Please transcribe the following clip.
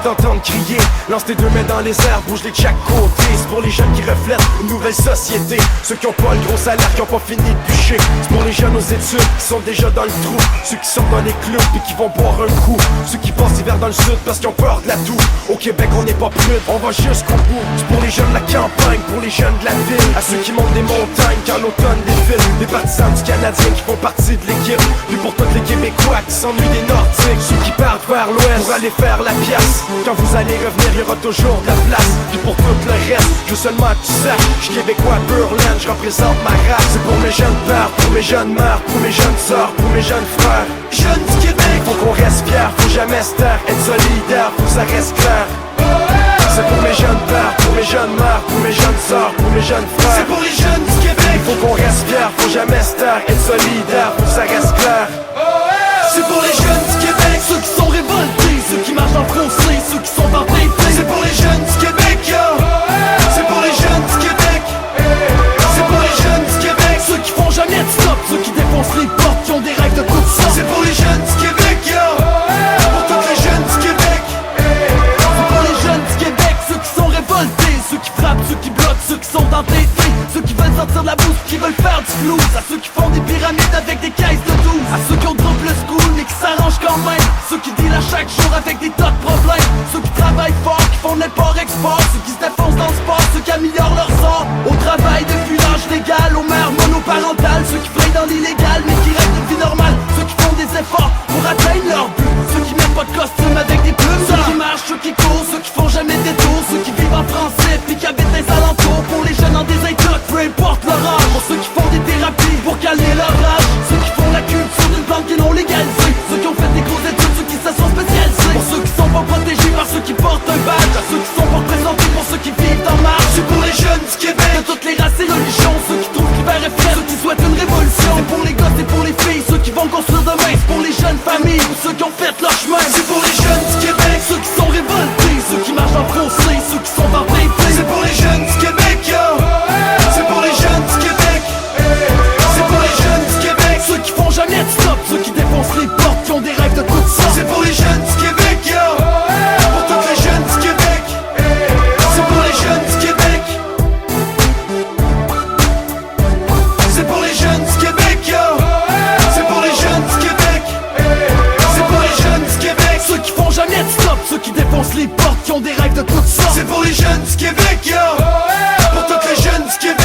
t'entendre crier. Lance tes deux mains dans les airs, bouge-les de chaque côté. C'est pour les jeunes qui reflètent une nouvelle société. Ceux qui ont pas le gros salaire, qui ont pas fini de bûcher. C'est pour les jeunes aux études, qui sont déjà dans le trou. Ceux qui sont dans les clubs et qui vont boire un coup. Ceux qui passent l'hiver dans le sud parce qu'ils ont peur de la toux. Au Québec on n'est pas prude, on va jusqu'au bout. C'est pour les jeunes de la campagne, pour les jeunes de la ville. À ceux qui montent des montagnes quand l'automne défile. Des partisans du Canadien qui font partie de l'équipe. Puis pour tous les Québécois qui s'ennuient des Nordiques. Ceux qui partent vers l'ouest pour aller faire la pièce. Quand vous allez revenir, il y aura toujours de la place. Puis pour tout le reste, je veux seulement que tu saches, je suis Québécois pur laine, je représente ma race. C'est pour mes jeunes pères, pour mes jeunes mères, pour mes jeunes sœurs, pour mes jeunes frères. Jeunes du Québec, faut qu'on reste fiers, faut jamais se taire. Être solidaire, faut que ça reste clair. C'est pour mes jeunes pères, pour mes jeunes mères, pour mes jeunes sœurs, pour mes jeunes frères. C'est pour les jeunes du Québec, faut qu'on reste fiers, faut jamais se taire. Être solidaire, faut que ça reste clair. C'est pour les jeunes du Québec, ceux qui sont révoltés, ceux qui marchent dans le fossé, ceux qui sont entêtés. C'est pour les jeunes du Québec, yo. C'est pour les jeunes du Québec. C'est pour les jeunes du Québec, ceux qui font jamais de stop, ceux qui défoncent les portes, qui ont des règles de toute sorte. C'est pour les jeunes du Québec, yo. Pour tous les jeunes du Québec. C'est pour les jeunes du Québec, ceux qui sont révoltés, ceux qui frappent, ceux qui bloquent, ceux qui sont entêtés, ceux qui veulent sortir de la bouffe, qui veulent faire du flouze. À ceux qui font des pyramides avec des caisses de 12. À ceux qui ont drop le school mais qui s'arrangent quand même. Ceux qui dealent à chaque jour avec des tas de problèmes. Ceux qui travaillent fort, qui font de l'import-export. Ceux qui se défoncent dans le sport, ceux qui améliorent leur sort. Au travail depuis l'âge légal, aux mères monoparentales. Ceux qui flinguent dans l'illégal mais qui règlent une vie normale. Ceux qui font des efforts pour atteindre leur but. Ceux qui mettent pas de costume avec des plumes. Ceux qui marchent, ceux qui courent, ceux qui font jamais des tours. Ceux qui vivent en français puis qui habitent les alentours. Pour les jeunes en désintox, peu importe leur âge. Pour ceux qui font des thérapies pour calmer leur rage. Ceux qui font la culture d'une plante qui non légalisée. Ceux qui ont fait des grosses études, ceux qui se sont spécialisés. Pour ceux qui sont pas protégés par ceux qui portent un badge. À ceux qui sont pas représentés pour ceux qui vivent en marge. C'est pour les jeunes du Québec, de toutes les races et religions. Ceux qui trouvent l'hiver est frais, ceux qui souhaitent une révolution. C'est pour les gosses et pour les filles, ceux qui vont construire demain. C'est pour les jeunes familles ou ceux qui ont fait leur chemin. C'est pour les jeunes du Québec, ceux qui sont révoltés, ceux qui marchent en fossé, ceux qui sont entêtés. C'est pour les jeunes du Québec, yo. C'est pour les jeunes du Québec. C'est pour les jeunes du Québec, ceux qui font jamais de stop, ceux qui défoncent les portes, qui ont des règles de toutes sortes. C'est pour les jeunes du Québec, yo. Pour tous les jeunes du Québec. C'est pour les jeunes du Québec. C'est pour les jeunes du Québec, yo. C'est pour les jeunes du Québec. C'est pour les jeunes du Québec, ceux qui font jamais de stop, ceux qui défoncent les portes, qui ont des règles de toutes sortes. C'est pour les jeunes du Québec, yo. Pour tous les jeunes du Québec.